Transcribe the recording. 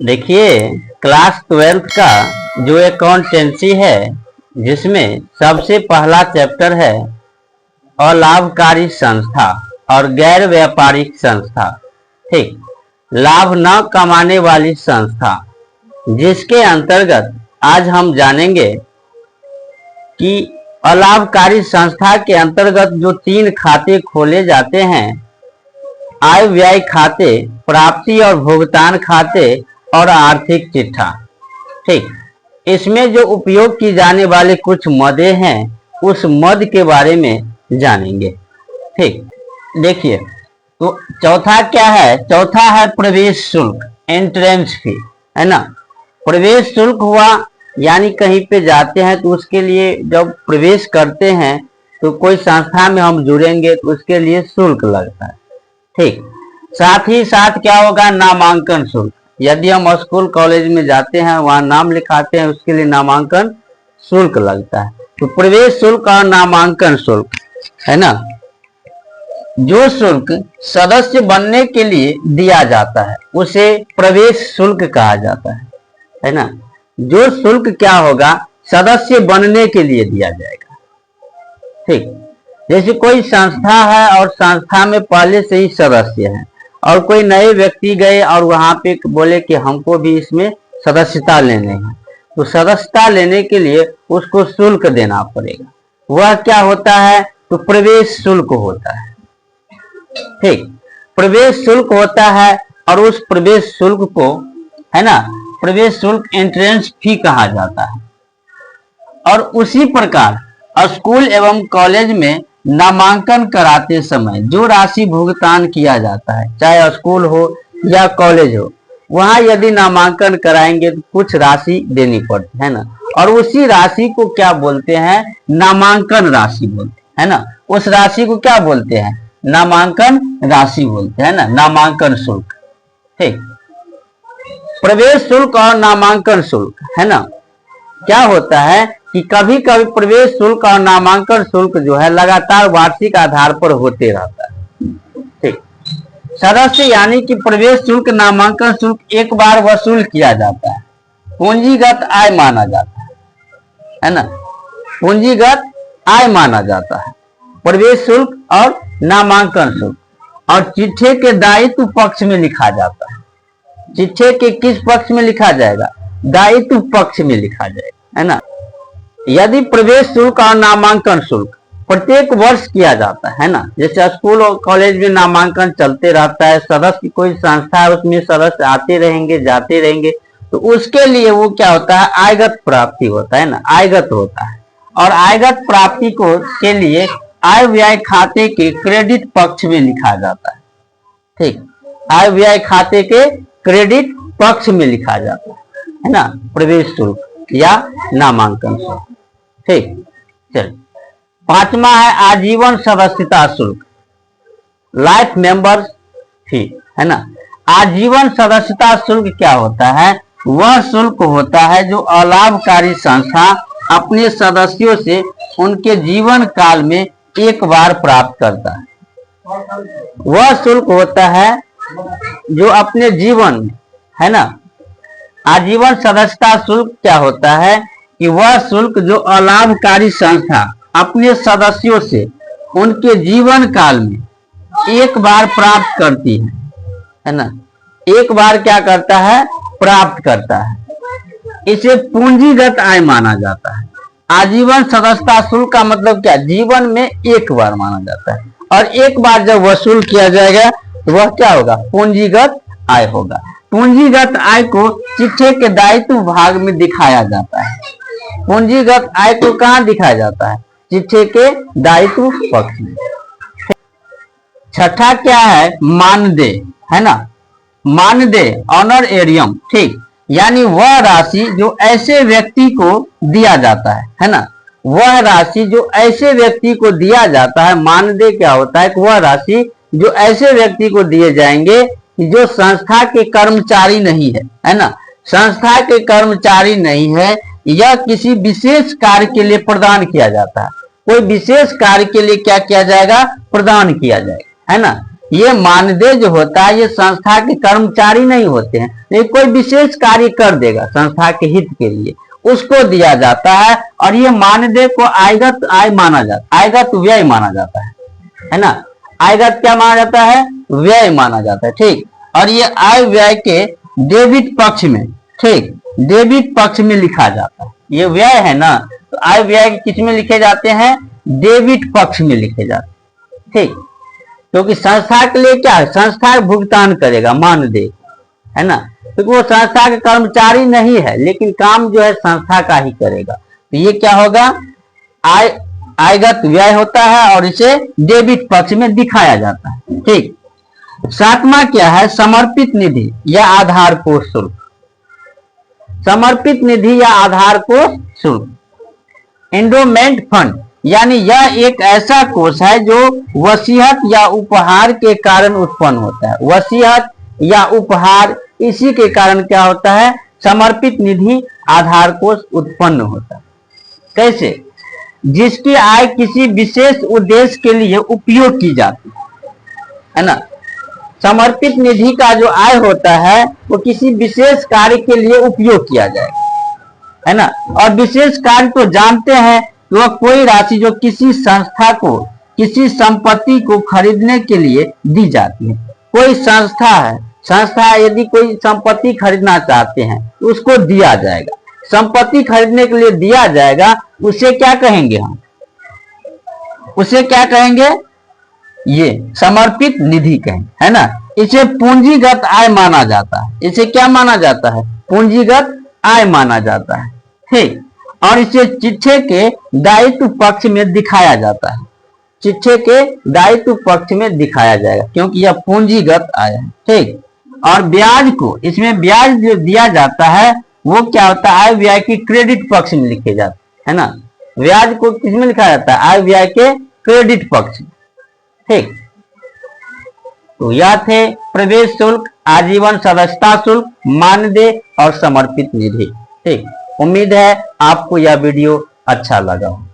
देखिए, class 12th का जो अकाउंटेंसी है, जिसमें सबसे पहला चैप्टर है अलाभकारी संस्था और गैर व्यापारिक संस्था। ठीक, लाभ न कमाने वाली संस्था, जिसके अंतर्गत आज हम जानेंगे कि अलाभकारी संस्था के अंतर्गत जो 3 खाते खोले जाते हैं, आय व्यय खाते, प्राप्ति और भुगतान खाते और आर्थिक चिट्ठा। ठीक, इसमें जो उपयोग की जाने वाले कुछ मदें हैं, उस मद के बारे में जानेंगे। ठीक, देखिए, तो चौथा क्या है? चौथा है प्रवेश शुल्क, एंट्रेंस फी, है ना। प्रवेश शुल्क हुआ यानी कहीं पे जाते हैं तो उसके लिए जब प्रवेश करते हैं तो कोई संस्था में हम जुड़ेंगे तो उसके लिए शुल्क लगता है। ठीक, साथ ही साथ क्या होगा? नामांकन शुल्क। यदि हम स्कूल कॉलेज में जाते हैं, वहां नाम लिखाते हैं, उसके लिए नामांकन शुल्क लगता है। तो प्रवेश शुल्क और नामांकन शुल्क, है ना। जो शुल्क सदस्य बनने के लिए दिया जाता है उसे प्रवेश शुल्क कहा जाता है ना। जो शुल्क क्या होगा? सदस्य बनने के लिए दिया जाएगा। ठीक, जैसे कोई संस्था है और संस्था में पहले से ही सदस्य हैं और कोई नए व्यक्ति गए और वहां पे बोले कि हमको भी इसमें सदस्यता लेने हैं, तो सदस्यता लेने के लिए उसको शुल्क देना पड़ेगा। वह क्या होता है? तो प्रवेश शुल्क होता है। ठीक, प्रवेश शुल्क होता है और उस प्रवेश शुल्क को, है ना, प्रवेश शुल्क एंट्रेंस फी कहा जाता है। और उसी प्रकार स्कूल एवं कॉलेज में नामांकन कराते समय जो राशि भुगतान किया जाता है, चाहे स्कूल हो या कॉलेज हो, वहां यदि नामांकन कराएंगे तो कुछ राशि देनी पड़ती है ना। और उसी राशि को क्या बोलते हैं? नामांकन राशि बोलते हैं, है ना। उस राशि को क्या बोलते हैं? नामांकन राशि बोलते हैं ना, नामांकन शुल्क। ठीक, प्रवेश शुल्क और नामांकन शुल्क, है ना। क्या होता है कि कभी कभी प्रवेश शुल्क और नामांकन शुल्क जो है लगातार वार्षिक आधार पर होते रहता है। ठीक, सदस्य यानी कि प्रवेश शुल्क, नामांकन शुल्क एक बार वसूल किया जाता है, पूंजीगत आय माना जाता है ना। पूंजीगत आय माना जाता है प्रवेश शुल्क और नामांकन शुल्क, और चिट्ठे के दायित्व पक्ष में लिखा जाता है। चिट्ठे के किस पक्ष में लिखा जाएगा? दायित्व पक्ष में लिखा जाएगा, है ना। यदि प्रवेश शुल्क और नामांकन शुल्क प्रत्येक वर्ष किया जाता है ना, जैसे स्कूल और कॉलेज में नामांकन चलते रहता है, सदस्य कोई संस्था है उसमें सदस्य आते रहेंगे जाते रहेंगे, तो उसके लिए वो क्या होता है? आयगत प्राप्ति होता है ना, आयगत होता है। और आयगत प्राप्ति को के लिए आय व्यय खाते के क्रेडिट पक्ष में लिखा जाता है। ठीक, आय व्यय खाते के क्रेडिट पक्ष में लिखा जाता है ना, प्रवेश शुल्क या नामांकन शुल्क। ठीक, चलिए, 5वां है आजीवन सदस्यता शुल्क, लाइफ मेंबर्स फी, है ना। आजीवन सदस्यता शुल्क क्या होता है? वह शुल्क होता है जो अलाभकारी संस्था अपने सदस्यों से उनके जीवन काल में एक बार प्राप्त करता है। वह शुल्क होता है जो अपने जीवन में, है ना। आजीवन सदस्यता शुल्क क्या होता है कि वह शुल्क जो अलाभकारी संस्था अपने सदस्यों से उनके जीवन काल में एक बार प्राप्त करती है ना। एक बार क्या करता है? प्राप्त करता है। इसे पूंजीगत आय माना जाता है। आजीवन सदस्यता शुल्क का मतलब क्या? जीवन में एक बार माना जाता है, और एक बार जब वसूल किया जाएगा तो वह क्या होगा? पूंजीगत आय होगा। पूंजीगत आय को चिट्ठे के दायित्व भाग में दिखाया जाता है। पूंजीगत आय को कहाँ दिखाया जाता है? चिट्ठे के दायित्व पक्ष में। छठा क्या है? मानदेय, है ना। मानदेय, ऑनरेरियम। ठीक, यानी वह राशि जो ऐसे व्यक्ति को दिया जाता है ना। वह राशि जो ऐसे व्यक्ति को दिया जाता है। मानदेय क्या होता है? वह राशि जो ऐसे व्यक्ति को दिए जाएंगे जो संस्था के कर्मचारी नहीं है ना। संस्था के कर्मचारी नहीं है, यह किसी विशेष कार्य के लिए प्रदान किया जाता है। कोई विशेष कार्य के लिए क्या किया जाएगा? प्रदान किया जाएगा, है ना। ये मानदेय जो होता है ये संस्था के कर्मचारी नहीं होते हैं, ये कोई विशेष कार्य कर देगा संस्था के हित के लिए, उसको दिया जाता है। और ये मानदेय को आयगत आय माना जाता है, आयगत व्यय माना जाता है ना। आयगत क्या माना जाता है? व्यय माना जाता है, ठीक। और ये आय व्यय के डेबिट पक्ष में, ठीक, डेबिट पक्ष में लिखा जाता है। ये व्यय है ना, तो आय व्यय किस में लिखे जाते हैं? डेबिट पक्ष में लिखे जाते हैं, ठीक। क्योंकि संस्था के लिए क्या है? संस्था भुगतान करेगा मानदेय, है ना, क्योंकि वो संस्था के कर्मचारी नहीं है, लेकिन काम जो है संस्था का ही करेगा। तो ये क्या होगा? आयगत व्यय होता है और इसे डेबिट पक्ष में दिखाया जाता है, ठीक। सातवां क्या है? समर्पित निधि या आधार कोष शुल्क। समर्पित निधि या आधार कोष शुल्क, एंडोमेंट फंड, यानी यह एक ऐसा कोष है जो वसीयत या उपहार के कारण उत्पन्न होता है। वसीयत या उपहार, इसी के कारण क्या होता है? समर्पित निधि आधार कोष उत्पन्न होता है। कैसे? जिसकी आय किसी विशेष उद्देश्य के लिए उपयोग की जाती है ना। समर्पित निधि का जो आय होता है वो किसी विशेष कार्य के लिए उपयोग किया जाएगा, है ना। और विशेष कार्य तो जानते हैं, वह कोई राशि जो किसी संस्था को किसी संपत्ति को खरीदने के लिए दी जाती है। कोई संस्था है, संस्था यदि कोई संपत्ति खरीदना चाहते हैं तो उसको दिया जाएगा। संपत्ति खरीदने के लिए दिया जाएगा, उसे क्या कहेंगे हम? उसे क्या कहेंगे? ये समर्पित निधि कहेंगे, है ना। इसे पूंजीगत आय माना जाता है। इसे क्या माना जाता है? पूंजीगत आय माना जाता है, ठीक। और इसे चिट्ठे के दायित्व पक्ष में दिखाया जाता है। चिट्ठे के दायित्व पक्ष में दिखाया जाएगा क्योंकि यह पूंजीगत आय है, ठीक। और ब्याज को, इसमें ब्याज जो दिया जाता है वो क्या होता है? आय व्यय की क्रेडिट पक्ष में लिखे जाते है ना। ब्याज को किसमें लिखा जाता है? आय व्यय के क्रेडिट पक्ष में, ठीक। तो यह थे प्रवेश शुल्क, आजीवन सदस्यता शुल्क, मानदेय और समर्पित निधि, ठीक। उम्मीद है आपको यह वीडियो अच्छा लगा हो।